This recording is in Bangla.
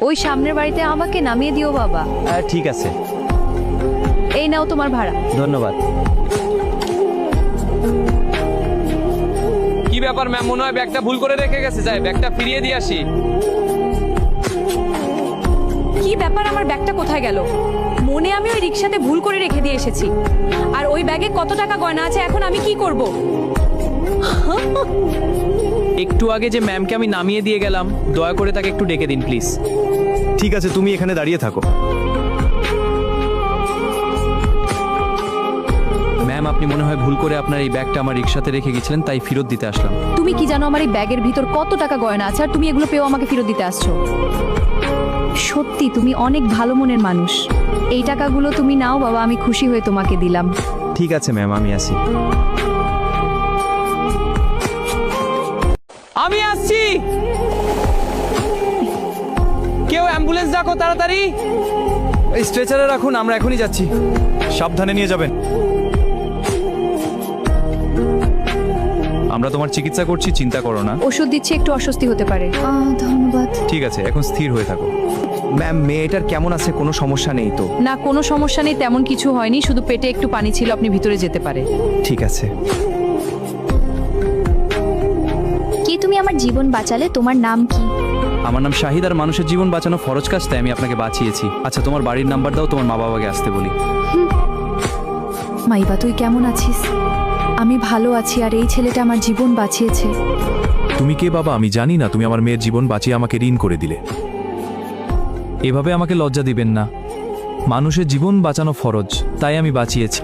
ওই সামনের বাড়িতে আমাকে নামিয়ে দিও বাবা। ঠিক আছে, এই নাও তোমার ভাড়া। ধন্যবাদ। কি ব্যাপার ম্যাম, মনে হয় ব্যাগটা ভুল করে রেখে গেছে, যাই ব্যাগটা ফিরিয়ে দিয়ে আসি। কি ব্যাপার, আমার ব্যাগটা কোথায় গেল? মনে আমি ওই রিক্সাতে ভুল করে রেখে দিয়ে এসেছি, আর ওই ব্যাগে কত টাকা গয়না আছে, এখন আমি কি করব? একটু আগে যে ম্যামকে আমি নামিয়ে দিয়ে গেলাম, দয়া করে তাকে একটু ডেকে দিন প্লিজ। ঠিক আছে, তুমি এখানে দাঁড়িয়ে থাকো। ম্যাম, আপনি মনে হয় ভুল করে আপনার এই ব্যাগটা আমার রিক্সাতে রেখে গেছিলেন, তাই ফেরত দিতে আসলাম। তুমি কি জানো আমার এই ব্যাগের ভিতর কত টাকা গয়না আছে, আর তুমি এগুলো পেয়েও আমাকে ফেরত দিতে আসছো? সত্যি তুমি অনেক ভালো মনের মানুষ। এই টাকাগুলো তুমি নাও বাবা, আমি খুশি হয়ে তোমাকে দিলাম। ঠিক আছে ম্যাম, আমি আসি। আমি আসছি, কেউ অ্যাম্বুলেন্স ডাকো তাড়াতাড়ি। এই স্ট্রেচারে রাখুন, আমরা এখনই যাচ্ছি। সাবধানে নিয়ে যাবেন। আমরা তোমার চিকিৎসা করছি, চিন্তা করো না। ওষুধ দিচ্ছি, একটু অস্বস্তি হতে পারে। ধন্যবাদ। ঠিক আছে, এখন স্থির হয়ে থাকো। ম্যাম, মেয়েটার কেমন আছে? কোনো সমস্যা নেই তো? না, কোনো সমস্যা নেই, তেমন কিছু হয়নি, শুধু পেটে একটু পানি ছিল, আপনি ভিতরে যেতে পারে। ঠিক আছে। কি তুমি আমার জীবন বাঁচালে? তোমার নাম কি? আমার নাম শাহিদ, আর মানুষের জীবন বাঁচানো ফরজ কাজ, তাই আমি আপনাকে বাঁচিয়েছি। আচ্ছা, তোমার বাড়ির নাম্বার দাও, তোমার মা বাবাকে আসতে বলি। মাইবা, তুই কেমন আছিস? আমি ভালো আছি, আর এই ছেলেটা আমার জীবন বাঁচিয়েছে। তুমি কে বাবা? আমি জানি না। তুমি আমার মেয়ের জীবন বাঁচিয়ে আমাকে ঋণ করে দিলে। এভাবে আমাকে লজ্জা দিবেন না। মানুষের জীবন বাঁচানো ফরজ, তাই আমি বাঁচিয়েছি।